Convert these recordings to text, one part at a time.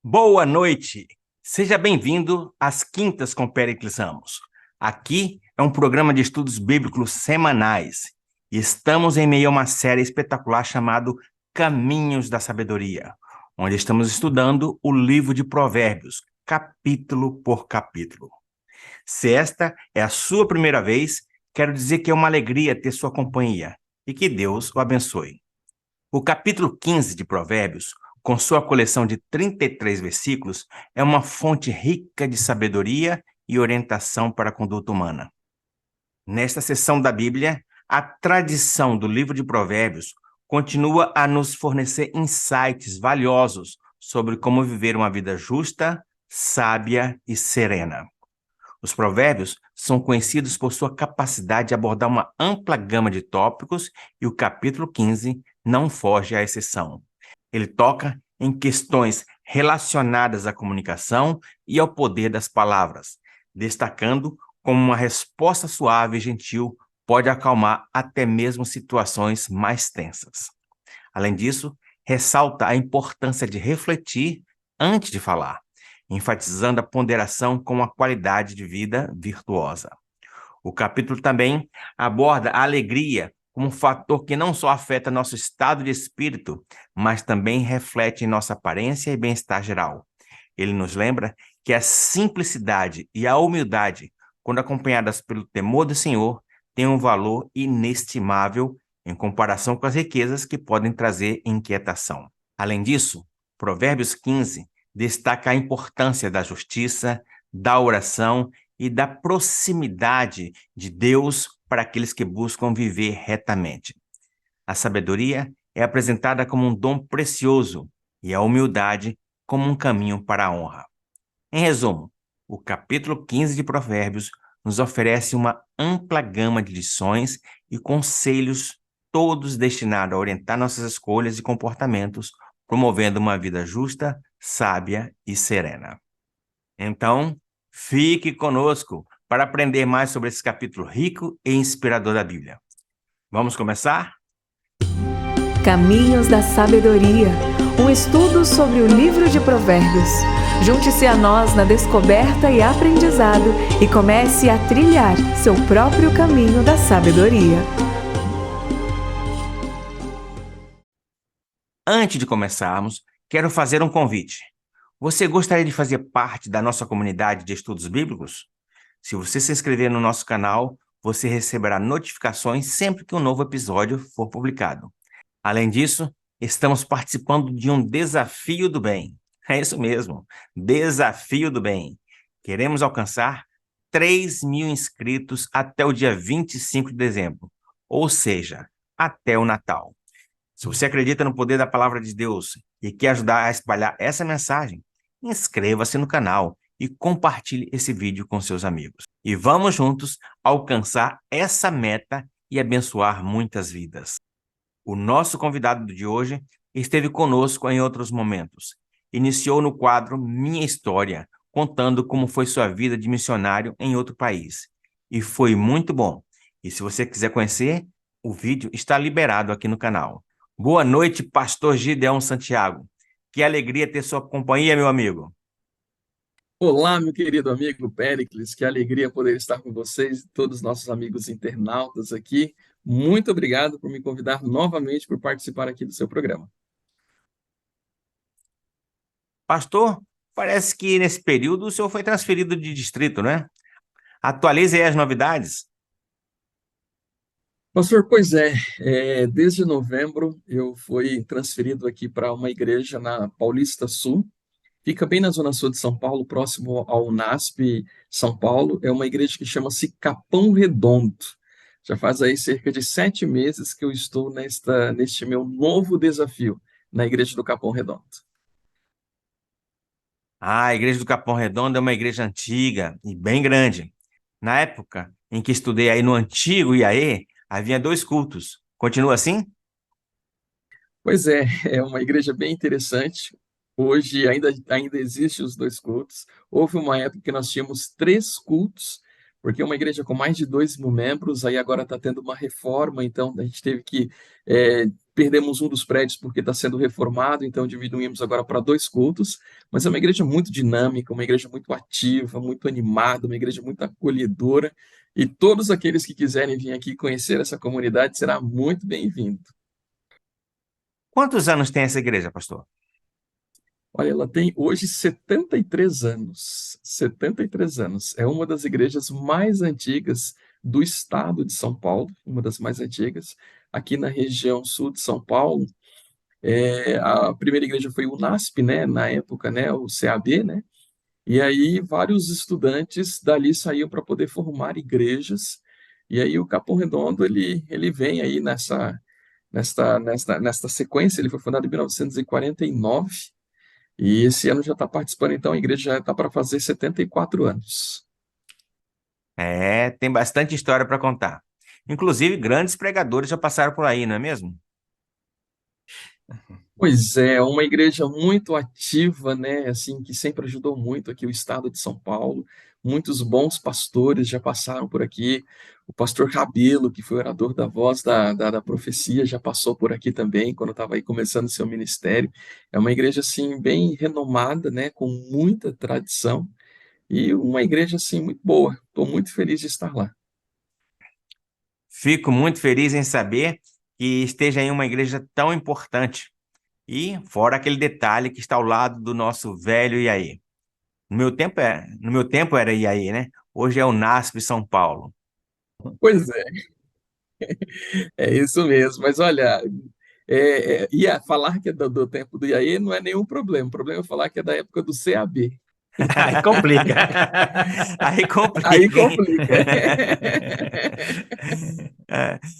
Boa noite! Seja bem-vindo às Quintas com Péricles Ramos. Aqui é um programa de estudos bíblicos semanais e estamos em meio a uma série espetacular chamada Caminhos da Sabedoria, onde estamos estudando o livro de Provérbios, capítulo por capítulo. Se esta é a sua primeira vez, quero dizer que é uma alegria ter sua companhia e que Deus o abençoe. O capítulo 15 de Provérbios, com sua coleção de 33 versículos, é uma fonte rica de sabedoria e orientação para a conduta humana. Nesta seção da Bíblia, a tradição do livro de Provérbios continua a nos fornecer insights valiosos sobre como viver uma vida justa, sábia e serena. Os provérbios são conhecidos por sua capacidade de abordar uma ampla gama de tópicos e o capítulo 15 não foge à exceção. Ele toca em questões relacionadas à comunicação e ao poder das palavras, destacando como uma resposta suave e gentil pode acalmar até mesmo situações mais tensas. Além disso, ressalta a importância de refletir antes de falar, enfatizando a ponderação com a qualidade de vida virtuosa. O capítulo também aborda a alegria como um fator que não só afeta nosso estado de espírito, mas também reflete em nossa aparência e bem-estar geral. Ele nos lembra que a simplicidade e a humildade, quando acompanhadas pelo temor do Senhor, têm um valor inestimável em comparação com as riquezas que podem trazer inquietação. Além disso, Provérbios 15 destaca a importância da justiça, da oração e da proximidade de Deus para aqueles que buscam viver retamente. A sabedoria é apresentada como um dom precioso e a humildade como um caminho para a honra. Em resumo, o capítulo 15 de Provérbios nos oferece uma ampla gama de lições e conselhos, todos destinados a orientar nossas escolhas e comportamentos, promovendo uma vida justa, sábia e serena. Então, fique conosco para aprender mais sobre esse capítulo rico e inspirador da Bíblia. Vamos começar? Caminhos da Sabedoria, um estudo sobre o livro de Provérbios. Junte-se a nós na descoberta e aprendizado e comece a trilhar seu próprio caminho da sabedoria. Antes de começarmos, quero fazer um convite. Você gostaria de fazer parte da nossa comunidade de estudos bíblicos? Se você se inscrever no nosso canal, você receberá notificações sempre que um novo episódio for publicado. Além disso, estamos participando de um desafio do bem. É isso mesmo, desafio do bem. Queremos alcançar 3.000 inscritos até o dia 25 de dezembro, ou seja, até o Natal. Se você acredita no poder da palavra de Deus e quer ajudar a espalhar essa mensagem, inscreva-se no canal e compartilhe esse vídeo com seus amigos. E vamos juntos alcançar essa meta e abençoar muitas vidas. O nosso convidado de hoje esteve conosco em outros momentos. Iniciou no quadro Minha História, contando como foi sua vida de missionário em outro país. E foi muito bom. E se você quiser conhecer, o vídeo está liberado aqui no canal. Boa noite, pastor Gideão Santiago. Que alegria ter sua companhia, meu amigo. Olá, meu querido amigo Péricles, que alegria poder estar com vocês e todos os nossos amigos internautas aqui. Muito obrigado por me convidar novamente para participar aqui do seu programa. Pastor, parece que nesse período o senhor foi transferido de distrito, né? Atualize aí as novidades. Pastor, pois desde novembro eu fui transferido aqui para uma igreja na Paulista Sul. Fica bem na zona sul de São Paulo, próximo ao NASP São Paulo. É uma igreja que chama-se Capão Redondo. Já faz aí cerca de 7 meses que eu estou neste meu novo desafio na igreja do Capão Redondo. A igreja do Capão Redondo é uma igreja antiga e bem grande. Na época em que estudei aí no antigo IAE, havia 2 cultos. Continua assim? Pois é uma igreja bem interessante. Hoje ainda existe os 2 cultos. Houve uma época que nós tínhamos 3 cultos, porque é uma igreja com mais de 2.000 membros, aí agora está tendo uma reforma, então a gente teve que perdemos um dos prédios porque está sendo reformado, então diminuímos agora para 2 cultos, mas é uma igreja muito dinâmica, uma igreja muito ativa, muito animada, uma igreja muito acolhedora, e todos aqueles que quiserem vir aqui conhecer essa comunidade será muito bem-vindo. Quantos anos tem essa igreja, pastor? Olha, ela tem hoje 73 anos. 73 anos. É uma das igrejas mais antigas do estado de São Paulo, uma das mais antigas, aqui na região sul de São Paulo. A primeira igreja foi o NASP, né, na época, né, o CAB, né, e aí vários estudantes dali saíam para poder formar igrejas, e aí o Capão Redondo, ele vem aí nesta sequência. Ele foi fundado em 1949, e esse ano já está participando, então a igreja já está para fazer 74 anos. Tem bastante história para contar. Inclusive, grandes pregadores já passaram por aí, não é mesmo? Pois é, uma igreja muito ativa, né, assim, que sempre ajudou muito aqui o estado de São Paulo. Muitos bons pastores já passaram por aqui. O pastor Rabelo, que foi orador da Voz da Profecia, já passou por aqui também, quando estava aí começando seu ministério. É uma igreja, assim, bem renomada, né, com muita tradição, e uma igreja, assim, muito boa. Estou muito feliz de estar lá. Fico muito feliz em saber que esteja em uma igreja tão importante. E fora aquele detalhe que está ao lado do nosso velho Iaí. No meu tempo era Iaí, né? Hoje é o NASP São Paulo. Pois é isso mesmo. Mas olha, ia falar que é do tempo do IAE não é nenhum problema. O problema é falar que é da época do CAB. Aí complica. Aí Aí complica, hein? complica.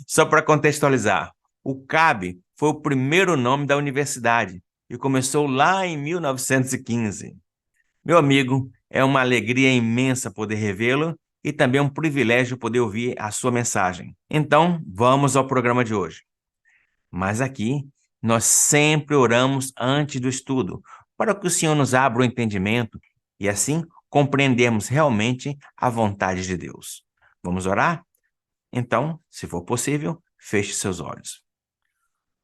Só para contextualizar, o CAB foi o primeiro nome da universidade e começou lá em 1915. Meu amigo, é uma alegria imensa poder revê-lo e também um privilégio poder ouvir a sua mensagem. Então, vamos ao programa de hoje. Mas aqui, nós sempre oramos antes do estudo, para que o Senhor nos abra o entendimento e assim compreendermos realmente a vontade de Deus. Vamos orar? Então, se for possível, feche seus olhos.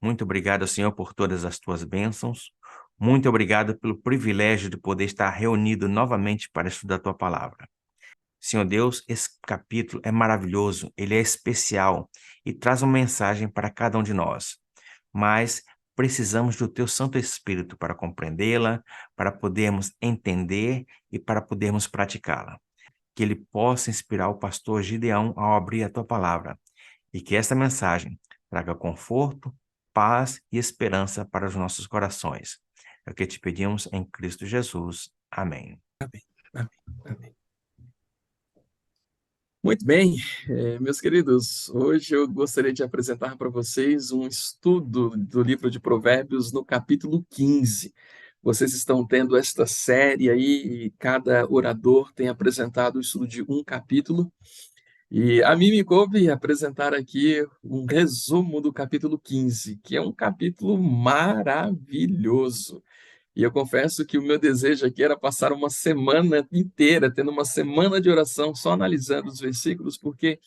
Muito obrigado, Senhor, por todas as tuas bênçãos. Muito obrigado pelo privilégio de poder estar reunido novamente para estudar a tua palavra. Senhor Deus, esse capítulo é maravilhoso, ele é especial e traz uma mensagem para cada um de nós. Mas precisamos do teu Santo Espírito para compreendê-la, para podermos entender e para podermos praticá-la. Que ele possa inspirar o pastor Gideão ao abrir a tua palavra e que esta mensagem traga conforto, paz e esperança para os nossos corações. É o que te pedimos em Cristo Jesus. Amém. Amém, amém, amém. Muito bem, meus queridos, hoje eu gostaria de apresentar para vocês um estudo do livro de Provérbios no capítulo 15. Vocês estão tendo esta série aí, e cada orador tem apresentado o estudo de um capítulo, e a mim me coube apresentar aqui um resumo do capítulo 15, que é um capítulo maravilhoso. E eu confesso que o meu desejo aqui era passar uma semana inteira, tendo uma semana de oração, só analisando os versículos, porque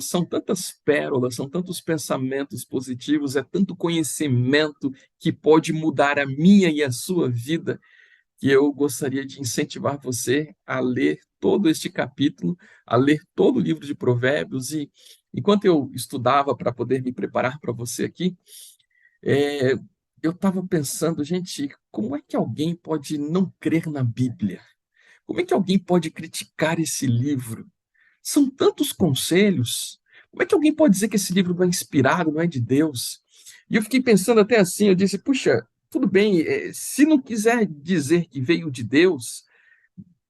são tantas pérolas, são tantos pensamentos positivos, é tanto conhecimento que pode mudar a minha e a sua vida, que eu gostaria de incentivar você a ler todo este capítulo, a ler todo o livro de Provérbios. E enquanto eu estudava para poder me preparar para você aqui, eu estava pensando, gente, como é que alguém pode não crer na Bíblia? Como é que alguém pode criticar esse livro? São tantos conselhos. Como é que alguém pode dizer que esse livro não é inspirado, não é de Deus? E eu fiquei pensando até assim, eu disse, puxa, tudo bem, se não quiser dizer que veio de Deus,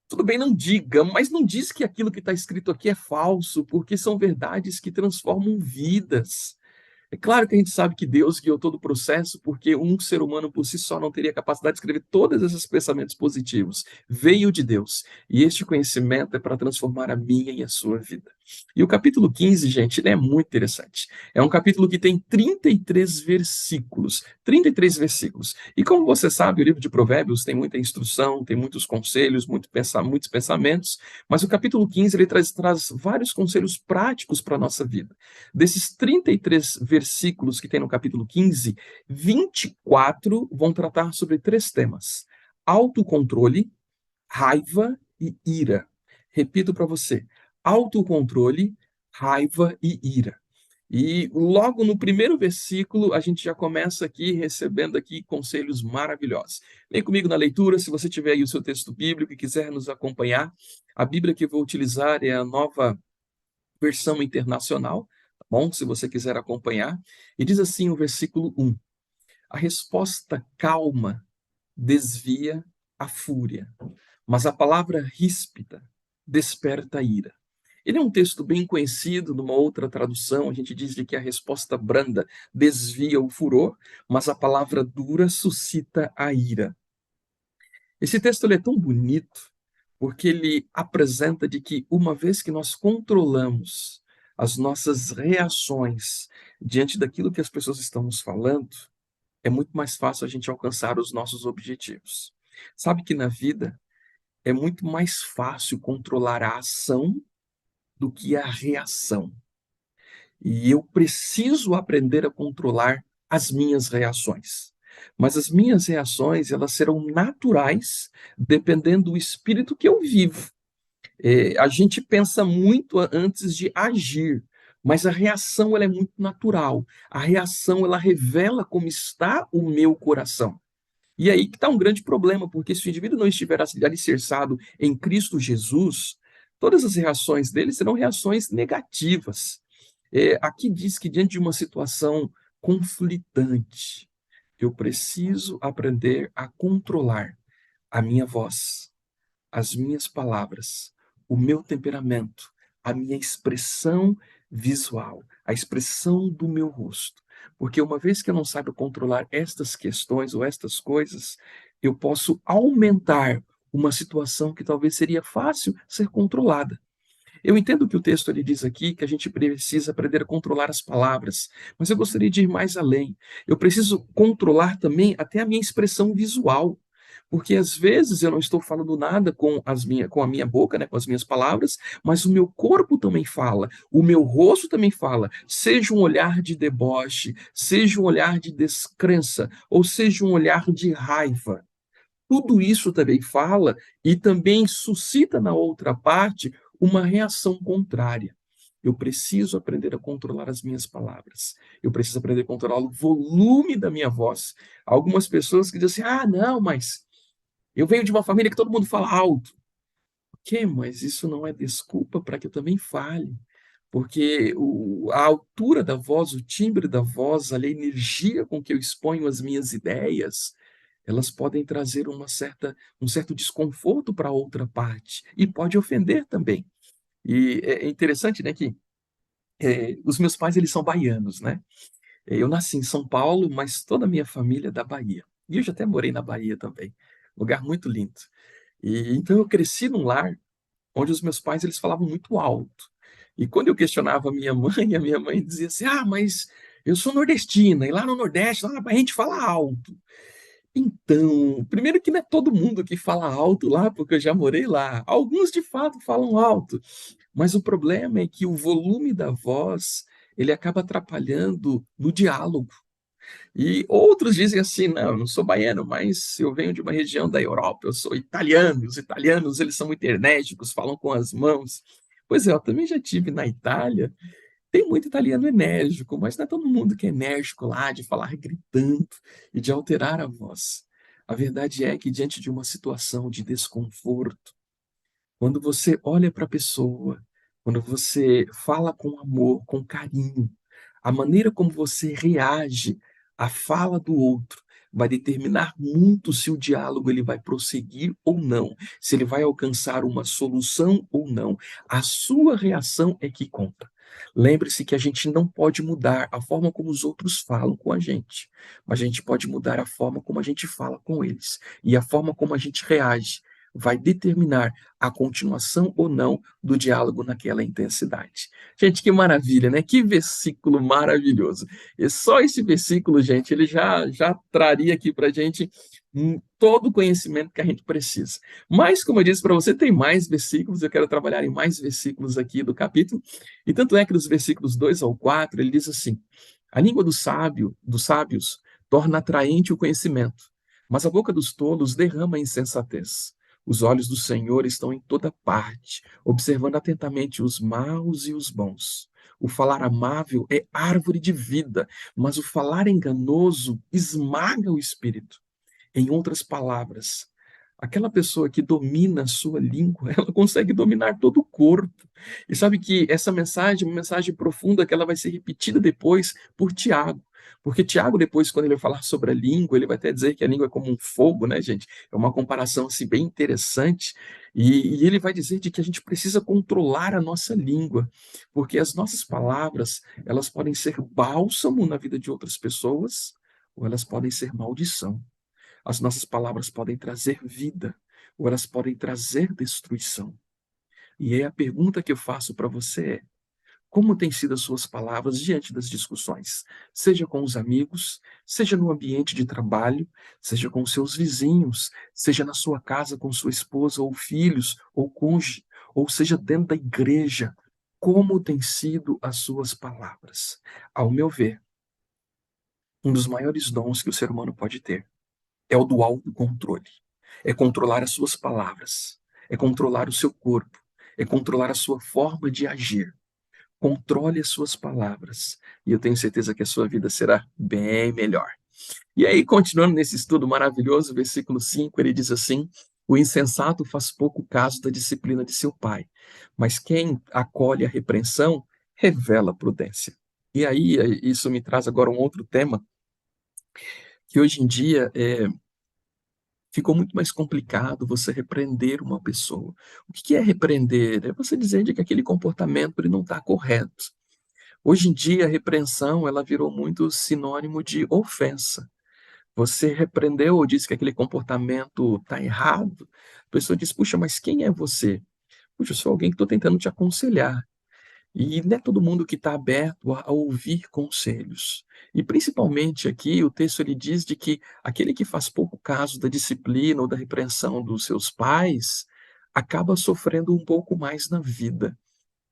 tudo bem, não diga, mas não diz que aquilo que está escrito aqui é falso, porque são verdades que transformam vidas. É claro que a gente sabe que Deus guiou todo o processo, porque um ser humano por si só não teria capacidade de escrever todos esses pensamentos positivos. Veio de Deus. E este conhecimento é para transformar a minha e a sua vida. E o capítulo 15, gente, ele é muito interessante. É um capítulo que tem 33 versículos. 33 versículos. E como você sabe, o livro de Provérbios tem muita instrução, tem muitos conselhos, muitos pensamentos, mas o capítulo 15 ele traz vários conselhos práticos para a nossa vida. Desses 33 versículos que tem no capítulo 15, 24 vão tratar sobre três temas: autocontrole, raiva e ira. Repito para você: autocontrole, raiva e ira. E logo no primeiro versículo, a gente já começa aqui recebendo aqui conselhos maravilhosos. Vem comigo na leitura, se você tiver aí o seu texto bíblico e quiser nos acompanhar. A Bíblia que eu vou utilizar é a Nova Versão Internacional, tá bom? Se você quiser acompanhar. E diz assim o versículo 1: a resposta calma desvia a fúria, mas a palavra ríspida desperta a ira. Ele é um texto bem conhecido, numa outra tradução, a gente diz de que a resposta branda desvia o furor, mas a palavra dura suscita a ira. Esse texto ele é tão bonito, porque ele apresenta de que uma vez que nós controlamos as nossas reações diante daquilo que as pessoas estão nos falando, é muito mais fácil a gente alcançar os nossos objetivos. Sabe que na vida é muito mais fácil controlar a ação do que a reação. E eu preciso aprender a controlar as minhas reações. Mas as minhas reações, elas serão naturais, dependendo do espírito que eu vivo. A gente pensa muito antes de agir, mas a reação ela é muito natural. A reação ela revela como está o meu coração. E aí que está um grande problema, porque se o indivíduo não estiver alicerçado em Cristo Jesus, todas as reações dele serão reações negativas. Aqui diz que diante de uma situação conflitante, eu preciso aprender a controlar a minha voz, as minhas palavras, o meu temperamento, a minha expressão visual, a expressão do meu rosto. Porque uma vez que eu não saiba controlar estas questões ou estas coisas, eu posso aumentar uma situação que talvez seria fácil ser controlada. Eu entendo que o texto ele diz aqui que a gente precisa aprender a controlar as palavras, mas eu gostaria de ir mais além. Eu preciso controlar também até a minha expressão visual, porque às vezes eu não estou falando nada com a minha boca, né, com as minhas palavras, mas o meu corpo também fala, o meu rosto também fala, seja um olhar de deboche, seja um olhar de descrença, ou seja um olhar de raiva. Tudo isso também fala e também suscita na outra parte uma reação contrária. Eu preciso aprender a controlar as minhas palavras. Eu preciso aprender a controlar o volume da minha voz. Algumas pessoas que dizem assim: ah, não, mas eu venho de uma família que todo mundo fala alto. Ok, mas isso não é desculpa para que eu também fale. Porque a altura da voz, o timbre da voz, a energia com que eu exponho as minhas ideias, elas podem trazer um certo desconforto para a outra parte e pode ofender também. E é interessante, né, que os meus pais eles são baianos, né? Eu nasci em São Paulo, mas toda a minha família é da Bahia. E eu já até morei na Bahia também, lugar muito lindo. E então eu cresci num lar onde os meus pais eles falavam muito alto. E quando eu questionava a minha mãe dizia assim: "Ah, mas eu sou nordestina e lá no Nordeste, lá a gente fala alto". Então, primeiro que não é todo mundo que fala alto lá, porque eu já morei lá. Alguns de fato falam alto, mas o problema é que o volume da voz, ele acaba atrapalhando no diálogo. E outros dizem assim: "Não, eu não sou baiano, mas eu venho de uma região da Europa, eu sou italiano, os italianos, eles são muito enérgicos, falam com as mãos". Pois é, eu também já tive na Itália, tem muito italiano enérgico, mas não é todo mundo que é enérgico lá, de falar gritando e de alterar a voz. A verdade é que, diante de uma situação de desconforto, quando você olha para a pessoa, quando você fala com amor, com carinho, a maneira como você reage à fala do outro vai determinar muito se o diálogo ele vai prosseguir ou não, se ele vai alcançar uma solução ou não. A sua reação é que conta. Lembre-se que a gente não pode mudar a forma como os outros falam com a gente, mas a gente pode mudar a forma como a gente fala com eles e a forma como a gente reage vai determinar a continuação ou não do diálogo naquela intensidade. Gente, que maravilha, né? Que versículo maravilhoso. E só esse versículo, gente, ele já traria aqui para a gente todo o conhecimento que a gente precisa. Mas, como eu disse para você, tem mais versículos, eu quero trabalhar em mais versículos aqui do capítulo, e tanto é que nos versículos 2 ao 4, ele diz assim: a língua dos sábios torna atraente o conhecimento, mas a boca dos tolos derrama a insensatez. Os olhos do Senhor estão em toda parte, observando atentamente os maus e os bons. O falar amável é árvore de vida, mas o falar enganoso esmaga o espírito. Em outras palavras, aquela pessoa que domina a sua língua, ela consegue dominar todo o corpo. E sabe que essa mensagem é uma mensagem profunda que ela vai ser repetida depois por Tiago. Porque Tiago, depois, quando ele vai falar sobre a língua, ele vai até dizer que a língua é como um fogo, né, gente? É uma comparação assim, bem interessante. E ele vai dizer de que a gente precisa controlar a nossa língua, porque as nossas palavras, elas podem ser bálsamo na vida de outras pessoas, ou elas podem ser maldição. As nossas palavras podem trazer vida, ou elas podem trazer destruição. E aí a pergunta que eu faço para você é: como têm sido as suas palavras diante das discussões? Seja com os amigos, seja no ambiente de trabalho, seja com os seus vizinhos, seja na sua casa com sua esposa ou filhos ou cônjuge, ou seja dentro da igreja. Como têm sido as suas palavras? Ao meu ver, um dos maiores dons que o ser humano pode ter é o do autocontrole. É controlar as suas palavras, é controlar o seu corpo, é controlar a sua forma de agir. Controle as suas palavras e eu tenho certeza que a sua vida será bem melhor. E aí, continuando nesse estudo maravilhoso, versículo 5, ele diz assim: o insensato faz pouco caso da disciplina de seu pai, mas quem acolhe a repreensão revela prudência. E aí, isso me traz agora um outro tema, que hoje em dia ficou muito mais complicado você repreender uma pessoa. O que é repreender? É você dizer de que aquele comportamento ele não está correto. Hoje em dia, a repreensão ela virou muito sinônimo de ofensa. Você repreendeu ou disse que aquele comportamento está errado, a pessoa diz: puxa, mas quem é você? Puxa, eu sou alguém que estou tentando te aconselhar. E não é todo mundo que está aberto a ouvir conselhos. E principalmente aqui o texto ele diz de que aquele que faz pouco caso da disciplina ou da repreensão dos seus pais acaba sofrendo um pouco mais na vida.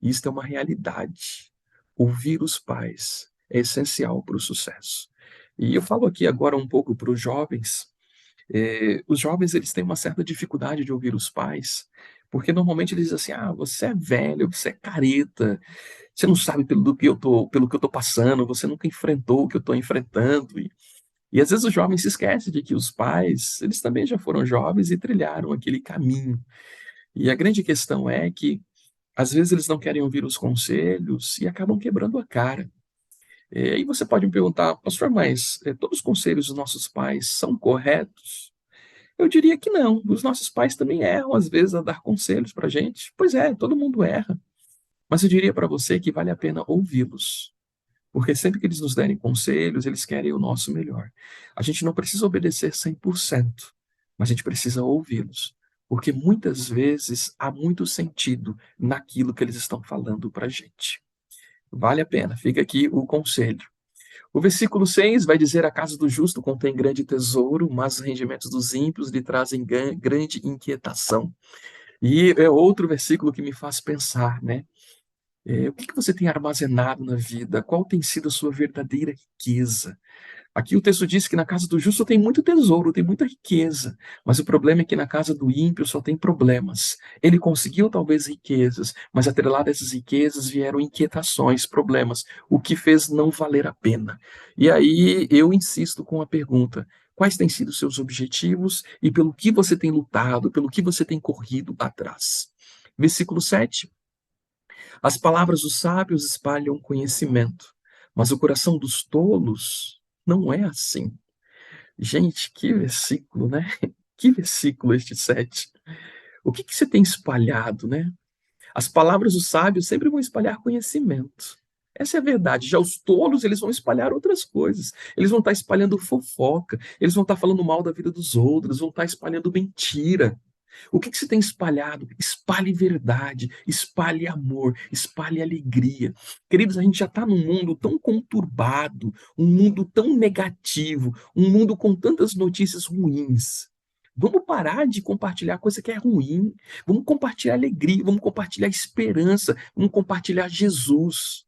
Isto é uma realidade. Ouvir os pais é essencial para o sucesso. E eu falo aqui agora um pouco para os jovens. Os jovens eles têm uma certa dificuldade de ouvir os pais, porque normalmente eles dizem assim: ah, você é velho, você é careta, você não sabe pelo que eu tô passando, você nunca enfrentou o que eu estou enfrentando. E às vezes o jovem se esquece de que os pais, eles também já foram jovens e trilharam aquele caminho. E a grande questão é que às vezes eles não querem ouvir os conselhos e acabam quebrando a cara. E você pode me perguntar: pastor, mas todos os conselhos dos nossos pais são corretos? Eu diria que não. Os nossos pais também erram, às vezes, a dar conselhos para a gente. Pois é, todo mundo erra. Mas eu diria para você que vale a pena ouvi-los. Porque sempre que eles nos derem conselhos, eles querem o nosso melhor. A gente não precisa obedecer 100%, mas a gente precisa ouvi-los. Porque muitas vezes há muito sentido naquilo que eles estão falando para a gente. Vale a pena, fica aqui o conselho. O versículo 6 vai dizer: a casa do justo contém grande tesouro, mas os rendimentos dos ímpios lhe trazem grande inquietação. E é outro versículo que me faz pensar, né? O que você tem armazenado na vida? Qual tem sido a sua verdadeira riqueza? Aqui o texto diz que na casa do justo tem muito tesouro, tem muita riqueza, mas o problema é que na casa do ímpio só tem problemas. Ele conseguiu talvez riquezas, mas atrelado a essas riquezas vieram inquietações, problemas, o que fez não valer a pena. E aí eu insisto com a pergunta: quais têm sido os seus objetivos e pelo que você tem lutado, pelo que você tem corrido atrás? Versículo 7. As palavras dos sábios espalham conhecimento, mas o coração dos tolos não é assim. Gente, que versículo, né? Que versículo este 7. O que você tem espalhado, né? As palavras dos sábios sempre vão espalhar conhecimento. Essa é a verdade. Já os tolos, eles vão espalhar outras coisas. Eles vão estar espalhando fofoca, eles vão estar falando mal da vida dos outros, vão estar espalhando mentira. O que você tem espalhado? Espalhe verdade, espalhe amor, espalhe alegria. Queridos, a gente já está num mundo tão conturbado, um mundo tão negativo, um mundo com tantas notícias ruins. Vamos parar de compartilhar coisa que é ruim. Vamos compartilhar alegria, vamos compartilhar esperança, vamos compartilhar Jesus.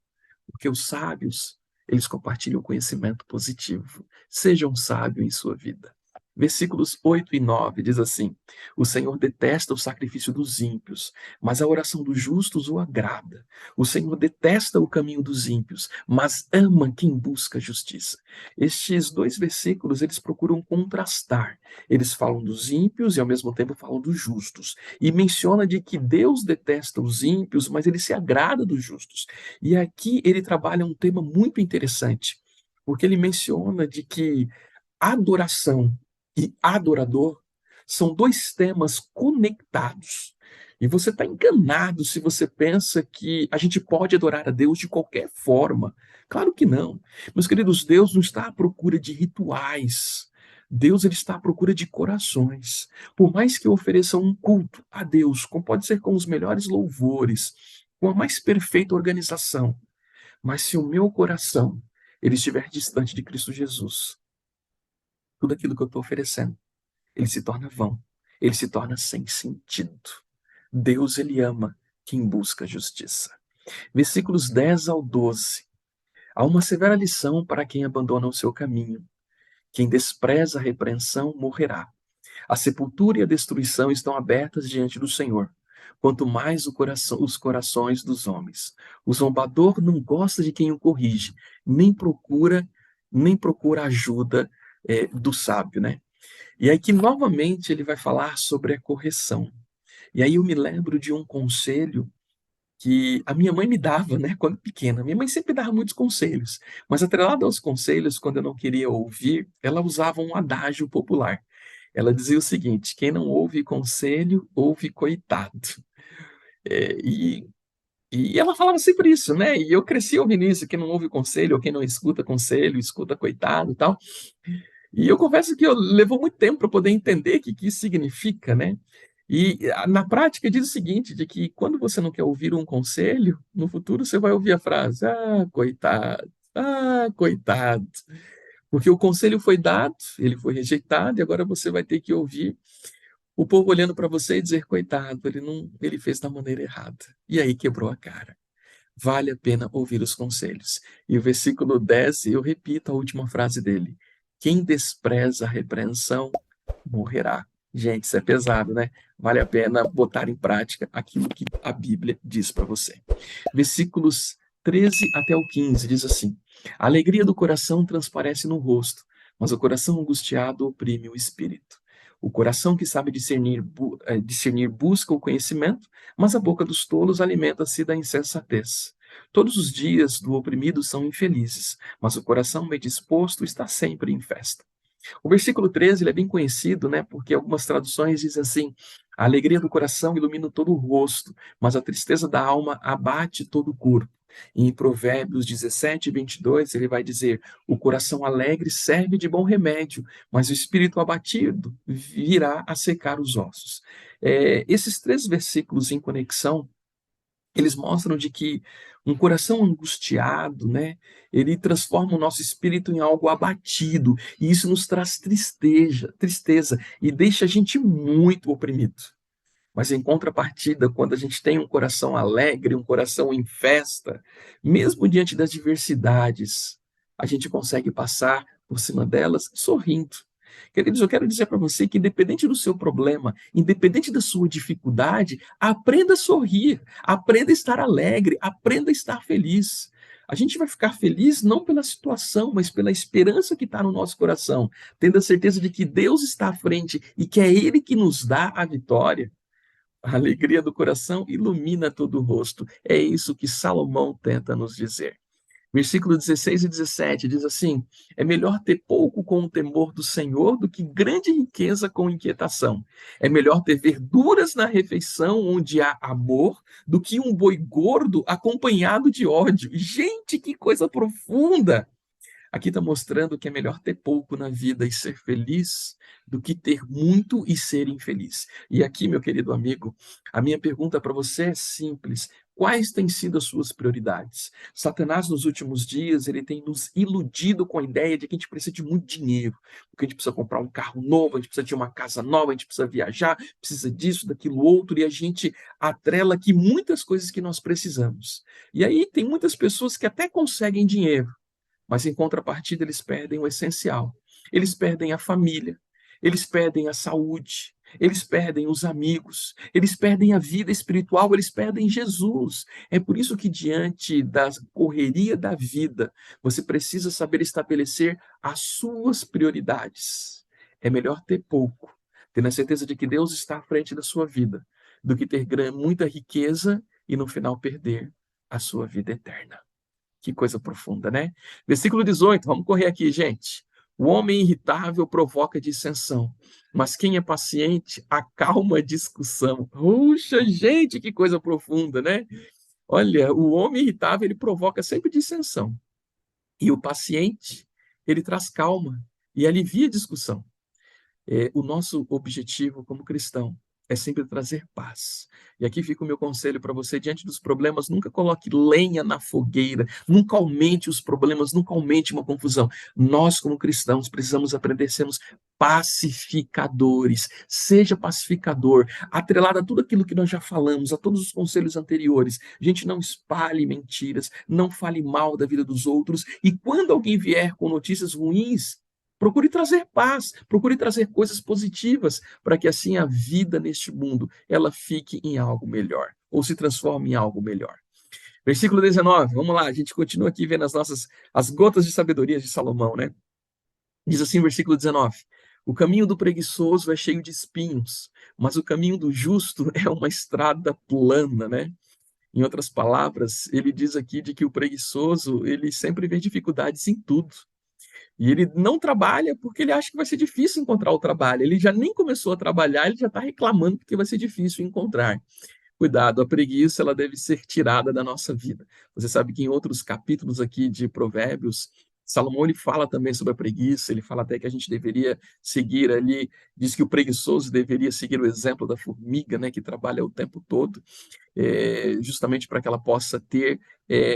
Porque os sábios, eles compartilham conhecimento positivo. Sejam sábios em sua vida. Versículos 8 e 9 diz assim: O Senhor detesta o sacrifício dos ímpios, mas a oração dos justos o agrada. O Senhor detesta o caminho dos ímpios, mas ama quem busca a justiça. Estes dois versículos, eles procuram contrastar. Eles falam dos ímpios e ao mesmo tempo falam dos justos. E menciona de que Deus detesta os ímpios, mas ele se agrada dos justos. E aqui ele trabalha um tema muito interessante, porque ele menciona de que adoração e adorador são dois temas conectados. E você está enganado se você pensa que a gente pode adorar a Deus de qualquer forma. Claro que não. Meus queridos, Deus não está à procura de rituais. Deus ele está à procura de corações. Por mais que eu ofereça um culto a Deus, como pode ser com os melhores louvores, com a mais perfeita organização, mas se o meu coração ele estiver distante de Cristo Jesus, tudo aquilo que eu estou oferecendo, ele se torna vão, ele se torna sem sentido. Deus, ele ama quem busca a justiça. Versículos 10 ao 12. Há uma severa lição para quem abandona o seu caminho. Quem despreza a repreensão morrerá. A sepultura e a destruição estão abertas diante do Senhor, quanto mais os corações dos homens. O zombador não gosta de quem o corrige, nem procura ajuda do sábio, né? E aí que novamente ele vai falar sobre a correção. E aí eu me lembro de um conselho que a minha mãe me dava, né, quando pequena. Minha mãe sempre dava muitos conselhos, mas atrelado aos conselhos, quando eu não queria ouvir, ela usava um adágio popular. Ela dizia o seguinte: quem não ouve conselho, ouve coitado. É, e ela falava sempre isso, né? E eu cresci ouvindo isso: quem não ouve conselho, ou quem não escuta conselho, escuta coitado e tal. E eu confesso que levou muito tempo para poder entender o que isso significa, né? E na prática diz o seguinte, de que quando você não quer ouvir um conselho, no futuro você vai ouvir a frase: ah, coitado. Porque o conselho foi dado, ele foi rejeitado, e agora você vai ter que ouvir o povo olhando para você e dizer: coitado, ele fez da maneira errada. E aí quebrou a cara. Vale a pena ouvir os conselhos. E o versículo 10, eu repito a última frase dele: quem despreza a repreensão morrerá. Gente, isso é pesado, né? Vale a pena botar em prática aquilo que a Bíblia diz para você. Versículos 13 até o 15 diz assim: a alegria do coração transparece no rosto, mas o coração angustiado oprime o espírito. O coração que sabe discernir busca o conhecimento, mas a boca dos tolos alimenta-se da insensatez. Todos os dias do oprimido são infelizes, mas o coração bem disposto está sempre em festa. O versículo 13 ele é bem conhecido, né? Porque algumas traduções dizem assim: a alegria do coração ilumina todo o rosto, mas a tristeza da alma abate todo o corpo. E em Provérbios 17, 22, ele vai dizer: o coração alegre serve de bom remédio, mas o espírito abatido virá a secar os ossos. Esses três versículos em conexão, eles mostram de que um coração angustiado, né, ele transforma o nosso espírito em algo abatido, e isso nos traz tristeza e deixa a gente muito oprimido. Mas em contrapartida, quando a gente tem um coração alegre, um coração em festa, mesmo diante das diversidades, a gente consegue passar por cima delas sorrindo. Queridos, eu quero dizer para você que, independente do seu problema, independente da sua dificuldade, aprenda a sorrir, aprenda a estar alegre, aprenda a estar feliz. A gente vai ficar feliz não pela situação, mas pela esperança que está no nosso coração, tendo a certeza de que Deus está à frente e que é Ele que nos dá a vitória. A alegria do coração ilumina todo o rosto. É isso que Salomão tenta nos dizer. Versículo 16 e 17 diz assim: é melhor ter pouco com o temor do Senhor do que grande riqueza com inquietação. É melhor ter verduras na refeição onde há amor do que um boi gordo acompanhado de ódio. Gente, que coisa profunda! Aqui está mostrando que é melhor ter pouco na vida e ser feliz do que ter muito e ser infeliz. E aqui, meu querido amigo, a minha pergunta para você é simples. Quais têm sido as suas prioridades? Satanás, nos últimos dias, ele tem nos iludido com a ideia de que a gente precisa de muito dinheiro, porque a gente precisa comprar um carro novo, a gente precisa de uma casa nova, a gente precisa viajar, precisa disso, daquilo outro, e a gente atrela aqui muitas coisas que nós precisamos. E aí tem muitas pessoas que até conseguem dinheiro, mas em contrapartida eles perdem o essencial. Eles perdem a família, eles perdem a saúde, eles perdem os amigos, eles perdem a vida espiritual, eles perdem Jesus. É por isso que, diante da correria da vida, você precisa saber estabelecer as suas prioridades. É melhor ter pouco, tendo a certeza de que Deus está à frente da sua vida, do que ter muita riqueza e no final perder a sua vida eterna. Que coisa profunda, né? Versículo 18, vamos correr aqui, gente. O homem irritável provoca dissensão, mas quem é paciente acalma a discussão. Puxa, gente, que coisa profunda, né? Olha, o homem irritável, ele provoca sempre dissensão. E o paciente, ele traz calma e alivia a discussão. O nosso objetivo como cristão é sempre trazer paz. E aqui fica o meu conselho para você: diante dos problemas, nunca coloque lenha na fogueira, nunca aumente os problemas, nunca aumente uma confusão. Nós, como cristãos, precisamos aprender a sermos pacificadores. Seja pacificador, atrelado a tudo aquilo que nós já falamos, a todos os conselhos anteriores. Gente, não espalhe mentiras, não fale mal da vida dos outros, e quando alguém vier com notícias ruins, procure trazer paz, procure trazer coisas positivas, para que assim a vida neste mundo ela fique em algo melhor, ou se transforme em algo melhor. Versículo 19, vamos lá, a gente continua aqui vendo as gotas de sabedoria de Salomão, né? Diz assim, versículo 19: o caminho do preguiçoso é cheio de espinhos, mas o caminho do justo é uma estrada plana, né? Em outras palavras, ele diz aqui de que o preguiçoso, ele sempre vê dificuldades em tudo. E ele não trabalha porque ele acha que vai ser difícil encontrar o trabalho. Ele já nem começou a trabalhar, ele já está reclamando porque vai ser difícil encontrar. Cuidado, a preguiça ela deve ser tirada da nossa vida. Você sabe que em outros capítulos aqui de Provérbios, Salomão ele fala também sobre a preguiça, ele fala até que a gente deveria seguir ali, diz que o preguiçoso deveria seguir o exemplo da formiga, né, que trabalha o tempo todo, justamente para que ela possa ter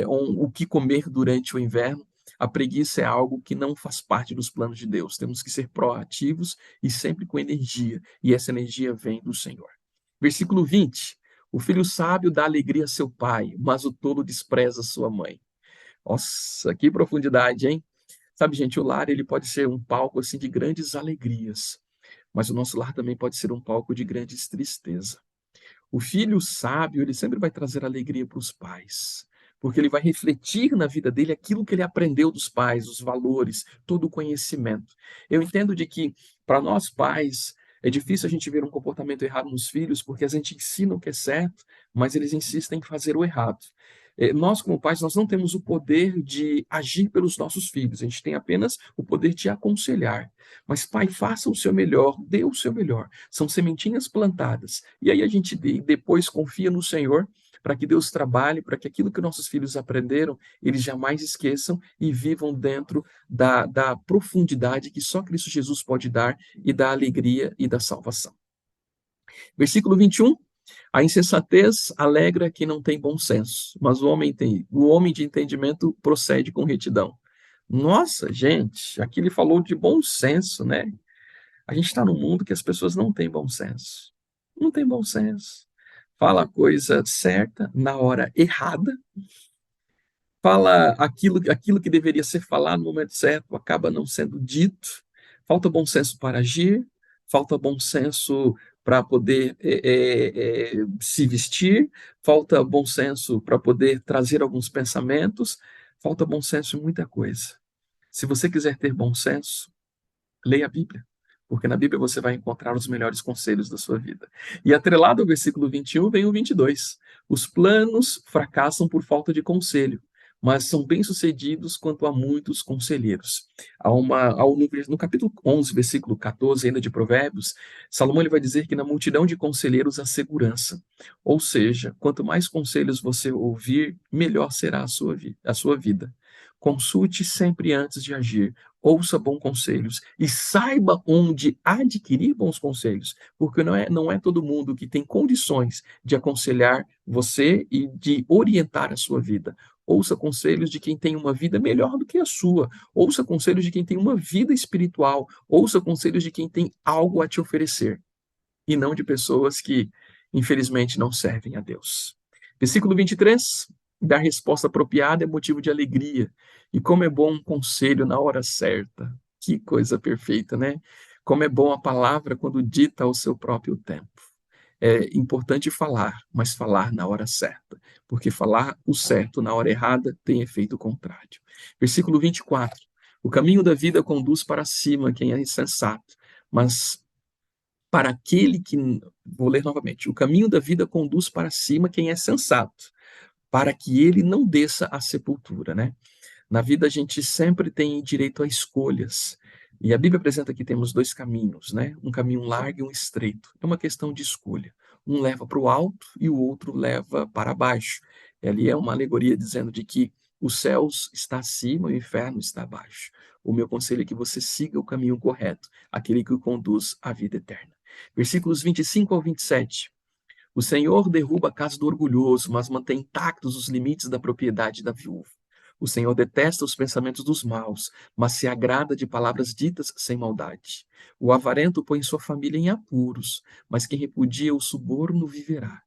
o que comer durante o inverno. A preguiça é algo que não faz parte dos planos de Deus. Temos que ser proativos e sempre com energia, e essa energia vem do Senhor. Versículo 20. O filho sábio dá alegria a seu pai, mas o tolo despreza sua mãe. Nossa, que profundidade, hein? Sabe, gente, o lar ele pode ser um palco assim de grandes alegrias, mas o nosso lar também pode ser um palco de grandes tristeza. O filho sábio, ele sempre vai trazer alegria para os pais, porque ele vai refletir na vida dele aquilo que ele aprendeu dos pais, os valores, todo o conhecimento. Eu entendo de que, para nós pais, é difícil a gente ver um comportamento errado nos filhos, porque a gente ensina o que é certo, mas eles insistem em fazer o errado. Nós, como pais, nós não temos o poder de agir pelos nossos filhos, a gente tem apenas o poder de aconselhar. Mas, pai, faça o seu melhor, dê o seu melhor. São sementinhas plantadas. E aí a gente depois confia no Senhor para que Deus trabalhe, para que aquilo que nossos filhos aprenderam, eles jamais esqueçam e vivam dentro da profundidade que só Cristo Jesus pode dar e da alegria e da salvação. Versículo 21. A insensatez alegra quem não tem bom senso, mas o homem de entendimento procede com retidão. Nossa, gente, aqui ele falou de bom senso, né? A gente está num mundo que as pessoas não têm bom senso. Não tem bom senso. Fala a coisa certa na hora errada. Fala aquilo que deveria ser falado no momento certo, acaba não sendo dito. Falta bom senso para agir, falta bom senso para poder se vestir, falta bom senso para poder trazer alguns pensamentos, falta bom senso em muita coisa. Se você quiser ter bom senso, leia a Bíblia, porque na Bíblia você vai encontrar os melhores conselhos da sua vida. E atrelado ao versículo 21 vem o 22. Os planos fracassam por falta de conselho, mas são bem-sucedidos quanto há muitos conselheiros. No capítulo 11, versículo 14, ainda de Provérbios, Salomão ele vai dizer que na multidão de conselheiros há segurança. Ou seja, quanto mais conselhos você ouvir, melhor será a sua vida. Consulte sempre antes de agir. Ouça bons conselhos e saiba onde adquirir bons conselhos, porque não é todo mundo que tem condições de aconselhar você e de orientar a sua vida. Ouça conselhos de quem tem uma vida melhor do que a sua. Ouça conselhos de quem tem uma vida espiritual. Ouça conselhos de quem tem algo a te oferecer e não de pessoas que, infelizmente, não servem a Deus. Versículo 23. Dar resposta apropriada é motivo de alegria. E como é bom um conselho na hora certa. Que coisa perfeita, né? Como é bom a palavra quando dita ao seu próprio tempo. É importante falar, mas falar na hora certa, porque falar o certo na hora errada tem efeito contrário. Versículo 24. O caminho da vida conduz para cima quem é insensato, mas para aquele que. Vou ler novamente. O caminho da vida conduz para cima quem é sensato, para que ele não desça à sepultura, né? Na vida a gente sempre tem direito a escolhas. E a Bíblia apresenta que temos dois caminhos, né? Um caminho largo e um estreito. É uma questão de escolha. Um leva para o alto e o outro leva para baixo. E ali é uma alegoria dizendo de que os céus está acima e o inferno está abaixo. O meu conselho é que você siga o caminho correto, aquele que o conduz à vida eterna. Versículos 25 ao 27. O Senhor derruba a casa do orgulhoso, mas mantém intactos os limites da propriedade da viúva. O Senhor detesta os pensamentos dos maus, mas se agrada de palavras ditas sem maldade. O avarento põe sua família em apuros, mas quem repudia o suborno viverá.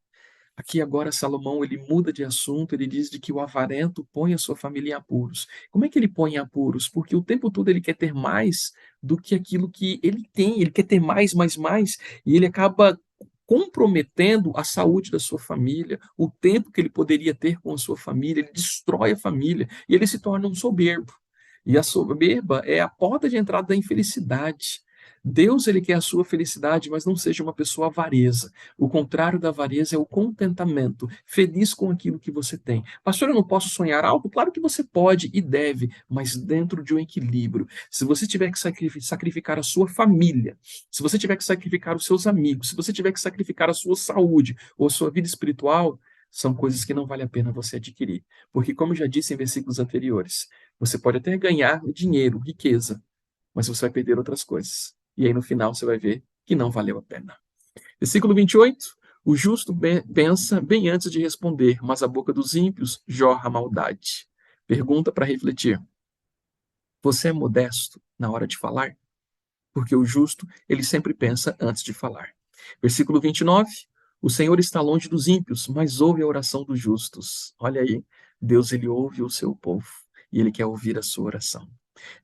Aqui agora Salomão ele muda de assunto, ele diz de que o avarento põe a sua família em apuros. Como é que ele põe em apuros? Porque o tempo todo ele quer ter mais do que aquilo que ele tem, ele quer ter mais, mais, mais, e ele acaba comprometendo a saúde da sua família, o tempo que ele poderia ter com a sua família, ele destrói a família e ele se torna um soberbo. E a soberba é a porta de entrada da infelicidade. Deus ele quer a sua felicidade, mas não seja uma pessoa avareza. O contrário da avareza é o contentamento, feliz com aquilo que você tem. Pastor, eu não posso sonhar algo? Claro que você pode e deve, mas dentro de um equilíbrio. Se você tiver que sacrificar a sua família, se você tiver que sacrificar os seus amigos, se você tiver que sacrificar a sua saúde ou a sua vida espiritual, são coisas que não vale a pena você adquirir. Porque, como já disse em versículos anteriores, você pode até ganhar dinheiro, riqueza, mas você vai perder outras coisas. E aí no final você vai ver que não valeu a pena. Versículo 28. O justo pensa bem antes de responder, mas a boca dos ímpios jorra maldade. Pergunta para refletir. Você é modesto na hora de falar? Porque o justo, ele sempre pensa antes de falar. Versículo 29. O Senhor está longe dos ímpios, mas ouve a oração dos justos. Olha aí, Deus ele ouve o seu povo e ele quer ouvir a sua oração.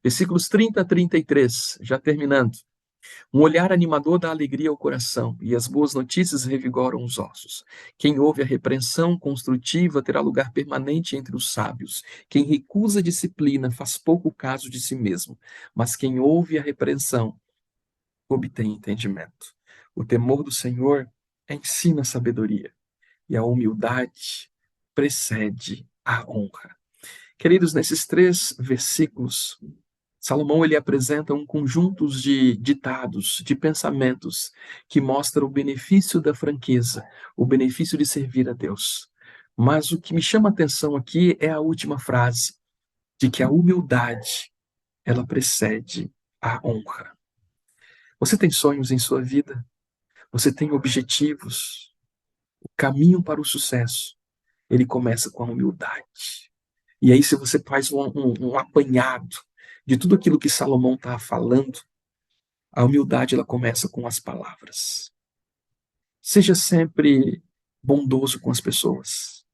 Versículos 30 a 33, já terminando. Um olhar animador dá alegria ao coração, e as boas notícias revigoram os ossos. Quem ouve a repreensão construtiva terá lugar permanente entre os sábios. Quem recusa a disciplina faz pouco caso de si mesmo, mas quem ouve a repreensão obtém entendimento. O temor do Senhor ensina a sabedoria, e a humildade precede a honra. Queridos, nesses 3 versículos, Salomão ele apresenta um conjunto de ditados, de pensamentos que mostram o benefício da franqueza, o benefício de servir a Deus. Mas o que me chama a atenção aqui é a última frase, de que a humildade, ela precede a honra. Você tem sonhos em sua vida? Você tem objetivos? O caminho para o sucesso, ele começa com a humildade. E aí, se você faz um apanhado de tudo aquilo que Salomão está falando, a humildade ela começa com as palavras. Seja sempre bondoso com as pessoas.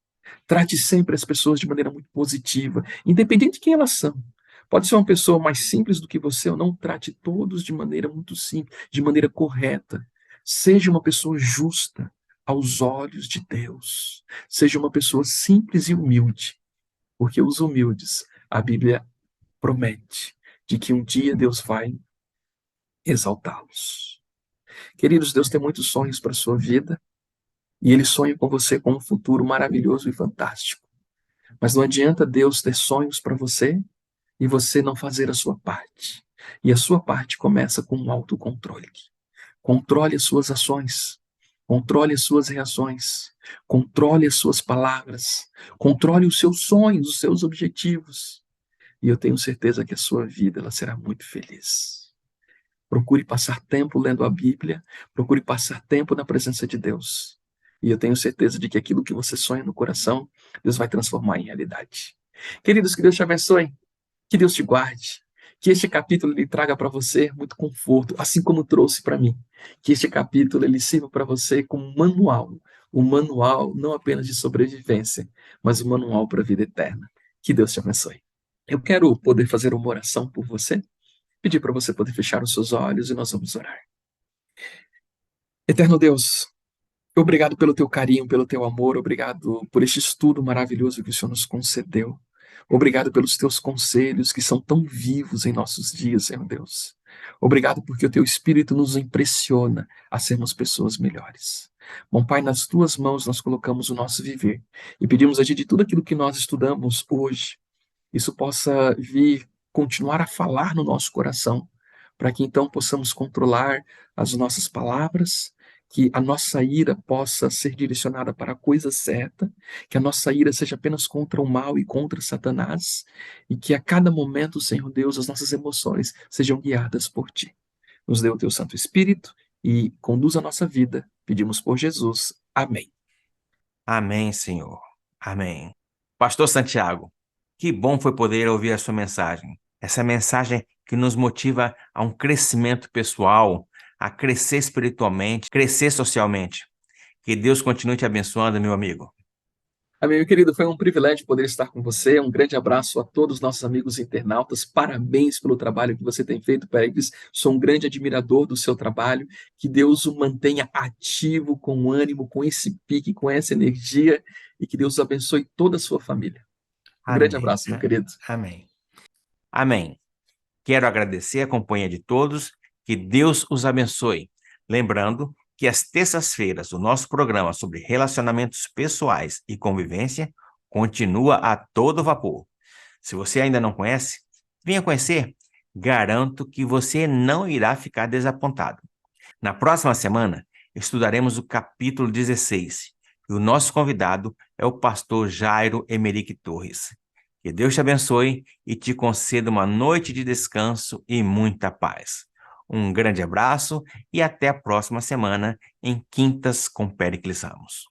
Trate sempre as pessoas de maneira muito positiva, independente de quem elas são. Pode ser uma pessoa mais simples do que você ou não, trate todos de maneira muito simples, de maneira correta. Seja uma pessoa justa aos olhos de Deus. Seja uma pessoa simples e humilde, porque os humildes, a Bíblia promete de que um dia Deus vai exaltá-los. Queridos, Deus tem muitos sonhos para a sua vida e Ele sonha com você com um futuro maravilhoso e fantástico. Mas não adianta Deus ter sonhos para você e você não fazer a sua parte. E a sua parte começa com um autocontrole. Controle as suas ações, controle as suas reações, controle as suas palavras, controle os seus sonhos, os seus objetivos. e eu tenho certeza que a sua vida ela será muito feliz. Procure passar tempo lendo a Bíblia, procure passar tempo na presença de Deus. E eu tenho certeza de que aquilo que você sonha no coração, Deus vai transformar em realidade. Queridos, que Deus te abençoe, que Deus te guarde, que este capítulo lhe traga para você muito conforto, assim como trouxe para mim. Que este capítulo ele sirva para você como um manual não apenas de sobrevivência, mas um manual para a vida eterna. Que Deus te abençoe. Eu quero poder fazer uma oração por você, pedir para você poder fechar os seus olhos e nós vamos orar. Eterno Deus, obrigado pelo teu carinho, pelo teu amor, obrigado por este estudo maravilhoso que o Senhor nos concedeu. Obrigado pelos teus conselhos que são tão vivos em nossos dias, Senhor Deus. Obrigado porque o teu Espírito nos impressiona a sermos pessoas melhores. Bom Pai, nas tuas mãos nós colocamos o nosso viver e pedimos a Ti de tudo aquilo que nós estudamos hoje, isso possa vir continuar a falar no nosso coração, para que então possamos controlar as nossas palavras, que a nossa ira possa ser direcionada para a coisa certa, que a nossa ira seja apenas contra o mal e contra Satanás, e que a cada momento, Senhor Deus, as nossas emoções sejam guiadas por Ti. Nos dê o Teu Santo Espírito e conduz a nossa vida. Pedimos por Jesus. Amém. Amém, Senhor. Amém. Pastor Santiago, que bom foi poder ouvir a sua mensagem. Essa mensagem que nos motiva a um crescimento pessoal, a crescer espiritualmente, crescer socialmente. Que Deus continue te abençoando, meu amigo. Amém, meu querido, foi um privilégio poder estar com você. Um grande abraço a todos os nossos amigos internautas. Parabéns pelo trabalho que você tem feito, Péricles. Sou um grande admirador do seu trabalho. Que Deus o mantenha ativo, com ânimo, com esse pique, com essa energia e que Deus abençoe toda a sua família. Um grande Amém. abraço, meu querido. Amém. Amém. Quero agradecer a companhia de todos. Que Deus os abençoe. Lembrando que às terças-feiras o nosso programa sobre relacionamentos pessoais e convivência continua a todo vapor. Se você ainda não conhece, venha conhecer. Garanto que você não irá ficar desapontado. Na próxima semana, estudaremos o capítulo 16 e o nosso convidado é o pastor Jairo Emerick Torres. Que Deus te abençoe e te conceda uma noite de descanso e muita paz. Um grande abraço e até a próxima semana em Quintas com Péricles Ramos.